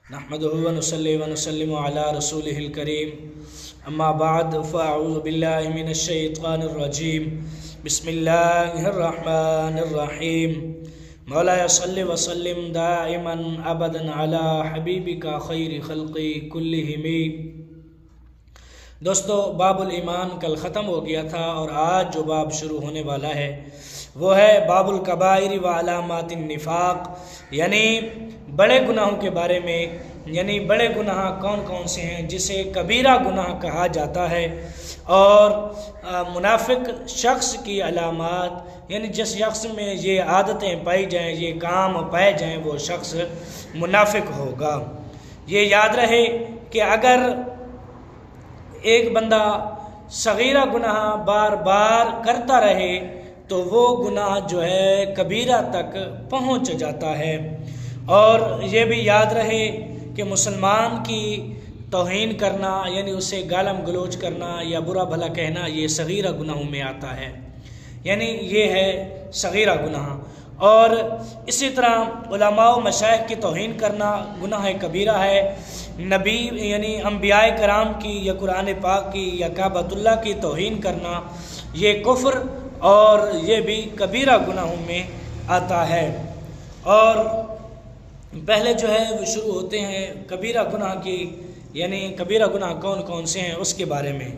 نحمده ونصلي ونسلم على رسوله الكريم اما بعد فاعوذ بالله من الشیطان الرجیم بسم اللہ الرحمن الرحیم مولاي صل وسلم دائما ابدا على حبیبک خیر خلق کلہم۔ دوستو، باب الایمان کل ختم ہو گیا تھا اور آج جو باب شروع ہونے والا ہے وہ ہے باب الکبائر و علامات النفاق، یعنی بڑے گناہوں کے بارے میں، یعنی بڑے گناہ کون کون سے ہیں جسے کبیرہ گناہ کہا جاتا ہے، اور منافق شخص کی علامات، یعنی جس شخص میں یہ عادتیں پائی جائیں، یہ کام پائے جائیں، وہ شخص منافق ہوگا۔ یہ یاد رہے کہ اگر ایک بندہ صغیرہ گناہ بار بار کرتا رہے تو وہ گناہ جو ہے کبیرہ تک پہنچ جاتا ہے، اور یہ بھی یاد رہے کہ مسلمان کی توہین کرنا، یعنی اسے گالم گلوچ کرنا یا برا بھلا کہنا، یہ صغیرہ گناہوں میں آتا ہے، یعنی یہ ہے صغیرہ گناہ۔ اور اسی طرح علماء و مشائخ کی توہین کرنا گناہ کبیرہ ہے، نبی یعنی انبیاء کرام کی یا قرآن پاک کی یا کعبۃ اللہ کی توہین کرنا یہ کفر اور یہ بھی کبیرہ گناہوں میں آتا ہے۔ اور پہلے جو ہے وہ شروع ہوتے ہیں کبیرہ گناہ کی، یعنی کبیرہ گناہ کون کون سے ہیں اس کے بارے میں۔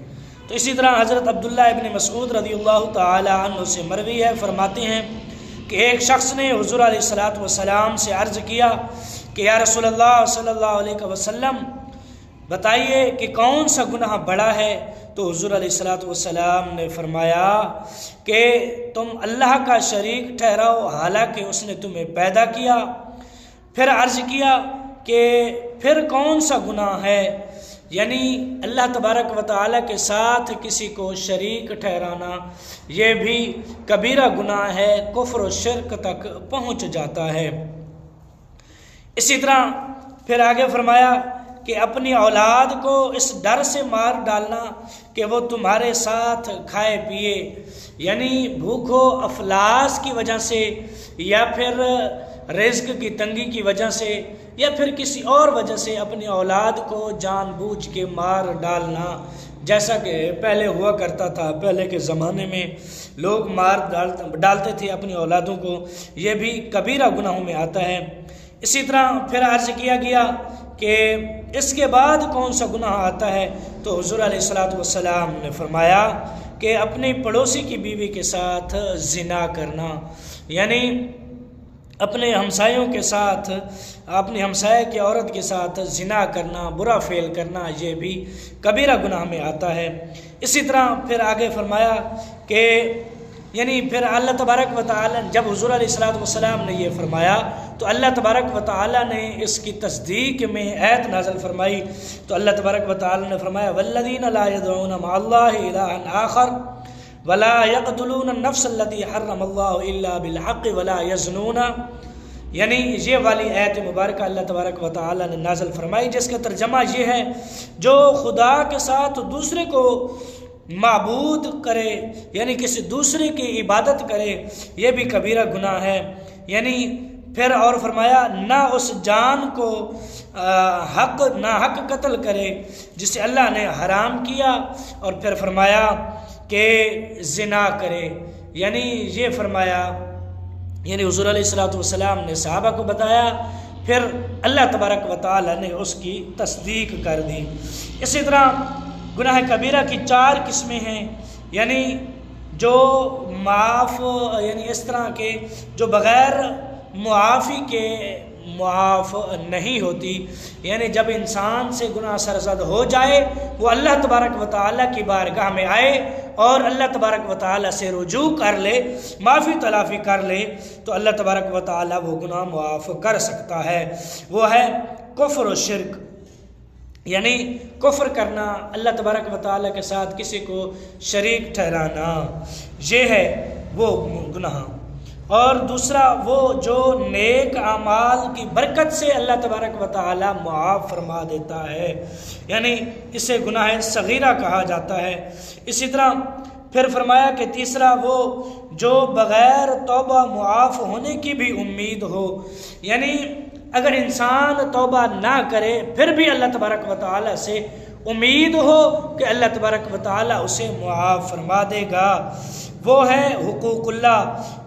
تو اسی طرح حضرت عبداللہ ابن مسعود رضی اللہ تعالی عنہ سے مروی ہے، فرماتے ہیں کہ ایک شخص نے حضور علیہ الصلاۃ والسلام سے عرض کیا کہ یا رسول اللہ صلی اللہ علیہ وسلم بتائیے کہ کون سا گناہ بڑا ہے؟ تو حضور علیہ الصلاۃ والسلام نے فرمایا کہ تم اللہ کا شریک ٹھہراؤ حالانکہ اس نے تمہیں پیدا کیا۔ پھر عرض کیا کہ پھر کون سا گناہ ہے؟ یعنی اللہ تبارک و تعالیٰ کے ساتھ کسی کو شریک ٹھہرانا یہ بھی کبیرہ گناہ ہے، کفر و شرک تک پہنچ جاتا ہے۔ اسی طرح پھر آگے فرمایا کہ اپنی اولاد کو اس ڈر سے مار ڈالنا کہ وہ تمہارے ساتھ کھائے پیے، یعنی بھوک و افلاس کی وجہ سے یا پھر رزق کی تنگی کی وجہ سے یا پھر کسی اور وجہ سے اپنی اولاد کو جان بوجھ کے مار ڈالنا، جیسا کہ پہلے ہوا کرتا تھا۔ پہلے کے زمانے میں لوگ مار ڈالتے تھے اپنی اولادوں کو، یہ بھی کبیرہ گناہوں میں آتا ہے۔ اسی طرح پھر عرض کیا گیا کہ اس کے بعد کون سا گناہ آتا ہے؟ تو حضور علیہ الصلاۃ والسلام نے فرمایا کہ اپنے پڑوسی کی بیوی کے ساتھ زنا کرنا، یعنی اپنے ہمسایوں کے ساتھ، اپنی ہمسائے کی عورت کے ساتھ زنا کرنا، برا فعل کرنا، یہ بھی کبیرہ گناہ میں آتا ہے۔ اسی طرح پھر آگے فرمایا کہ یعنی پھر اللہ تبارک و تعالیٰ جب حضور علیہ الصلاۃ والسلام نے یہ فرمایا تو اللہ تبارک و تعالیٰ نے اس کی تصدیق میں آیت نازل فرمائی۔ تو اللہ تبارک و تعالیٰ نے فرمایا والذین لا يدعون مع اللہ الہا آخر ولا يقتلون النفس التي حرم اللہ الا بالحق ولا يزنون، یعنی یہ والی آیت مبارکہ اللہ تبارک و تعالیٰ نے نازل فرمائی جس کا ترجمہ یہ ہے جو خدا کے ساتھ دوسرے کو معبود کرے، یعنی کسی دوسرے کی عبادت کرے، یہ بھی کبیرہ گناہ ہے۔ یعنی پھر اور فرمایا نہ اس جان کو حق قتل کرے جسے اللہ نے حرام کیا، اور پھر فرمایا کہ زنا کرے، یعنی یہ فرمایا، یعنی حضور علیہ الصلاۃ والسلام نے صحابہ کو بتایا، پھر اللہ تبارک و تعالیٰ نے اس کی تصدیق کر دی۔ اسی طرح گناہ کبیرہ کی 4 قسمیں ہیں، یعنی جو معاف، یعنی اس طرح کے جو بغیر معافی کے معاف نہیں ہوتی، یعنی جب انسان سے گناہ سرزد ہو جائے وہ اللہ تبارک و تعالیٰ کی بارگاہ میں آئے اور اللہ تبارک و تعالیٰ سے رجوع کر لے، معافی تلافی کر لے تو اللہ تبارک و تعالیٰ وہ گناہ معاف کر سکتا ہے۔ وہ ہے کفر و شرک، یعنی کفر کرنا، اللہ تبارک و تعالیٰ کے ساتھ کسی کو شریک ٹھہرانا، یہ ہے وہ گناہ۔ اور دوسرا وہ جو نیک اعمال کی برکت سے اللہ تبارک و تعالیٰ معاف فرما دیتا ہے، یعنی اسے گناہ صغیرہ کہا جاتا ہے۔ اسی طرح پھر فرمایا کہ تیسرا وہ جو بغیر توبہ معاف ہونے کی بھی امید ہو، یعنی اگر انسان توبہ نہ کرے پھر بھی اللہ تبارک و تعالیٰ سے امید ہو کہ اللہ تبارک و تعالیٰ اسے معاف فرما دے گا، وہ ہے حقوق اللہ،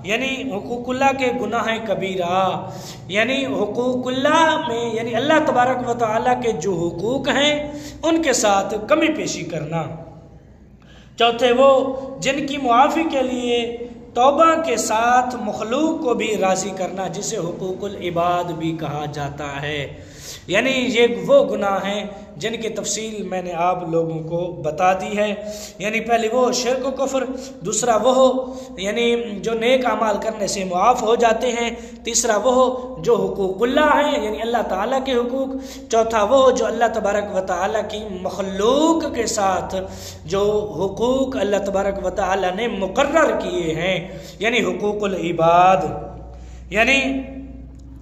یعنی حقوق اللہ کے گناہ کبیرہ، یعنی حقوق اللہ میں یعنی اللہ تبارک و تعالیٰ کے جو حقوق ہیں ان کے ساتھ کمی پیشی کرنا۔ چوتھے وہ جن کی معافی کے لیے توبہ کے ساتھ مخلوق کو بھی راضی کرنا، جسے حقوق العباد بھی کہا جاتا ہے، یعنی یہ وہ گناہ ہیں جن کی تفصیل میں نے آپ لوگوں کو بتا دی ہے۔ یعنی پہلی وہ شرک و کفر، دوسرا وہ یعنی جو نیک اعمال کرنے سے معاف ہو جاتے ہیں، تیسرا وہ جو حقوق اللہ ہیں یعنی اللہ تعالیٰ کے حقوق، چوتھا وہ جو اللہ تبارک و تعالیٰ کی مخلوق کے ساتھ جو حقوق اللہ تبارک و تعالیٰ نے مقرر کیے ہیں یعنی حقوق العباد۔ یعنی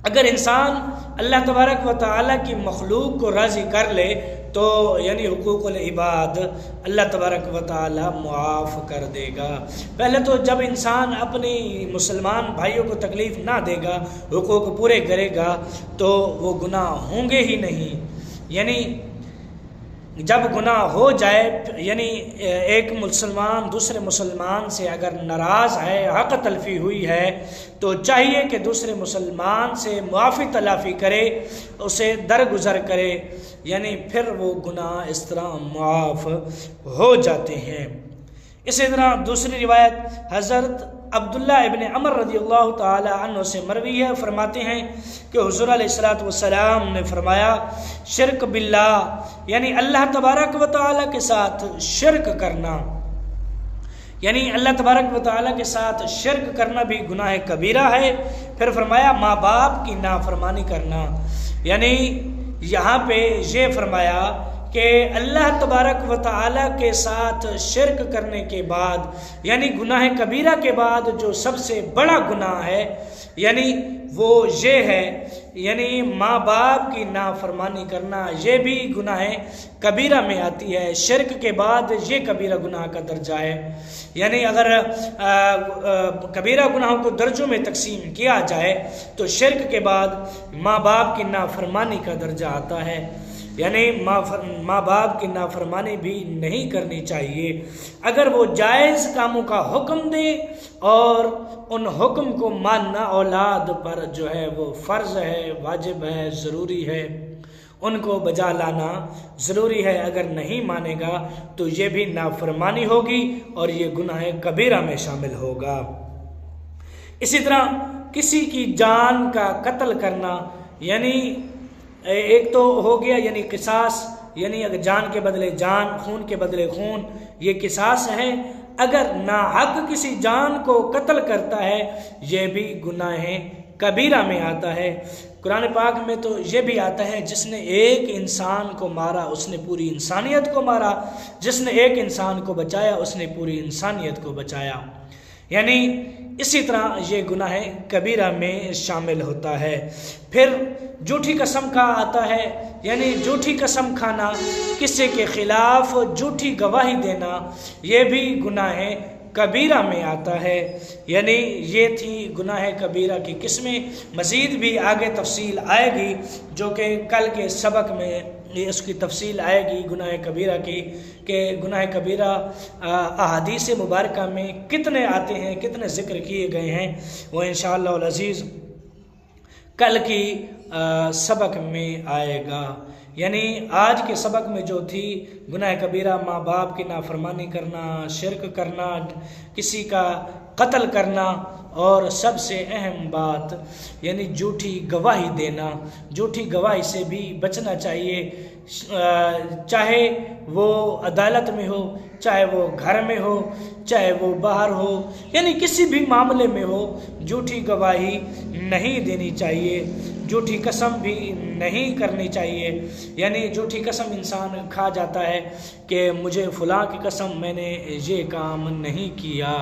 اگر انسان اللہ تبارک و تعالیٰ کی مخلوق کو راضی کر لے تو یعنی حقوق العباد اللہ تبارک و تعالیٰ معاف کر دے گا۔ پہلے تو جب انسان اپنی مسلمان بھائیوں کو تکلیف نہ دے گا، حقوق پورے کرے گا تو وہ گناہ ہوں گے ہی نہیں۔ یعنی جب گناہ ہو جائے یعنی ایک مسلمان دوسرے مسلمان سے اگر ناراض ہے، حق تلفی ہوئی ہے، تو چاہیے کہ دوسرے مسلمان سے معافی تلافی کرے، اسے درگزر کرے، یعنی پھر وہ گناہ اس طرح معاف ہو جاتے ہیں۔ اسی طرح دوسری روایت حضرت عبداللہ ابن عمر رضی اللہ تعالی عنہ سے مروی ہے، فرماتے ہیں کہ حضور علیہ الصلوۃ والسلام نے فرمایا شرک باللہ یعنی اللہ تبارک و تعالیٰ کے ساتھ شرک کرنا، یعنی اللہ تبارک و تعالیٰ کے ساتھ شرک کرنا بھی گناہ کبیرہ ہے۔ پھر فرمایا ماں باپ کی نافرمانی کرنا، یعنی یہاں پہ یہ فرمایا کہ اللہ تبارک و تعالیٰ کے ساتھ شرک کرنے کے بعد یعنی گناہ کبیرہ کے بعد جو سب سے بڑا گناہ ہے یعنی وہ یہ ہے یعنی ماں باپ کی نافرمانی کرنا، یہ بھی گناہ کبیرہ میں آتی ہے۔ شرک کے بعد یہ کبیرہ گناہ کا درجہ ہے، یعنی اگر کبیرہ گناہوں کو درجوں میں تقسیم کیا جائے تو شرک کے بعد ماں باپ کی نافرمانی کا درجہ آتا ہے، یعنی ماں باپ کی نافرمانی بھی نہیں کرنی چاہیے۔ اگر وہ جائز کاموں کا حکم دے اور ان حکم کو ماننا اولاد پر جو ہے وہ فرض ہے، واجب ہے، ضروری ہے، ان کو بجا لانا ضروری ہے، اگر نہیں مانے گا تو یہ بھی نافرمانی ہوگی اور یہ گناہ کبیرہ میں شامل ہوگا۔ اسی طرح کسی کی جان کا قتل کرنا، یعنی ایک تو ہو گیا یعنی قصاص، یعنی اگر جان کے بدلے جان، خون کے بدلے خون، یہ قصاص ہے۔ اگر ناحق کسی جان کو قتل کرتا ہے یہ بھی گناہ کبیرہ میں آتا ہے۔ قرآن پاک میں تو یہ بھی آتا ہے جس نے ایک انسان کو مارا اس نے پوری انسانیت کو مارا، جس نے ایک انسان کو بچایا اس نے پوری انسانیت کو بچایا، یعنی اسی طرح یہ گناہ کبیرہ میں شامل ہوتا ہے۔ پھر جھوٹی قسم کا آتا ہے، یعنی جھوٹی قسم کھانا، کسی کے خلاف جھوٹی گواہی دینا، یہ بھی گناہ کبیرہ میں آتا ہے۔ یعنی یہ تھی گناہ کبیرہ کی قسمیں، مزید بھی آگے تفصیل آئے گی جو کہ کل کے سبق میں اس کی تفصیل آئے گی گناہ کبیرہ کی، کہ گناہ کبیرہ احادیث مبارکہ میں کتنے آتے ہیں، کتنے ذکر کیے گئے ہیں، وہ انشاءاللہ العزیز کل کی سبق میں آئے گا۔ یعنی آج کے سبق میں جو تھی گناہ کبیرہ ماں باپ کی نافرمانی کرنا، شرک کرنا، کسی کا قتل کرنا، اور سب سے اہم بات یعنی جھوٹی گواہی دینا۔ جھوٹی گواہی سے بھی بچنا چاہیے، چاہے وہ عدالت میں ہو، چاہے وہ گھر میں ہو، چاہے وہ باہر ہو، یعنی کسی بھی معاملے میں ہو، جھوٹی گواہی نہیں دینی چاہیے، جھوٹی قسم بھی نہیں کرنی چاہیے۔ یعنی جھوٹی قسم انسان کھا جاتا ہے کہ مجھے فلاں کی قسم میں نے یہ کام نہیں کیا،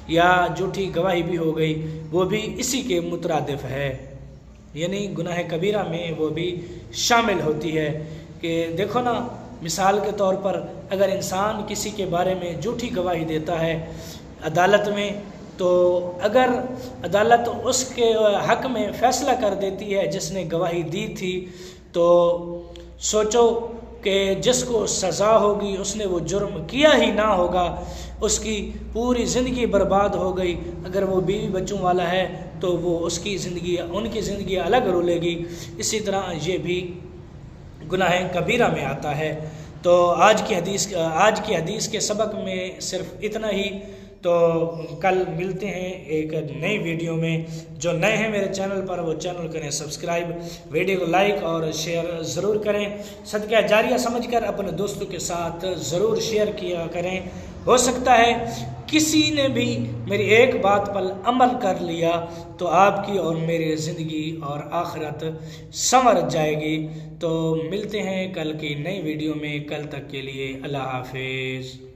یا جھوٹی گواہی بھی ہو گئی، وہ بھی اسی کے مترادف ہے، یعنی گناہ کبیرہ میں وہ بھی شامل ہوتی ہے۔ کہ دیکھو نا، مثال کے طور پر اگر انسان کسی کے بارے میں جھوٹی گواہی دیتا ہے عدالت میں تو اگر عدالت اس کے حق میں فیصلہ کر دیتی ہے جس نے گواہی دی تھی، تو سوچو کہ جس کو سزا ہوگی اس نے وہ جرم کیا ہی نہ ہوگا، اس کی پوری زندگی برباد ہو گئی۔ اگر وہ بیوی بچوں والا ہے تو وہ ان کی زندگی الگ رولے گی۔ اسی طرح یہ بھی گناہ کبیرہ میں آتا ہے۔ تو آج کی حدیث کے سبق میں صرف اتنا ہی۔ تو کل ملتے ہیں ایک نئی ویڈیو میں۔ جو نئے ہیں میرے چینل پر وہ چینل کریں سبسکرائب، ویڈیو کو لائک اور شیئر ضرور کریں۔ صدقہ جاریہ سمجھ کر اپنے دوستوں کے ساتھ ضرور شیئر کیا کریں۔ ہو سکتا ہے کسی نے بھی میری ایک بات پر عمل کر لیا تو آپ کی اور میری زندگی اور آخرت سنور جائے گی۔ تو ملتے ہیں کل کی نئی ویڈیو میں، کل تک کے لیے اللہ حافظ۔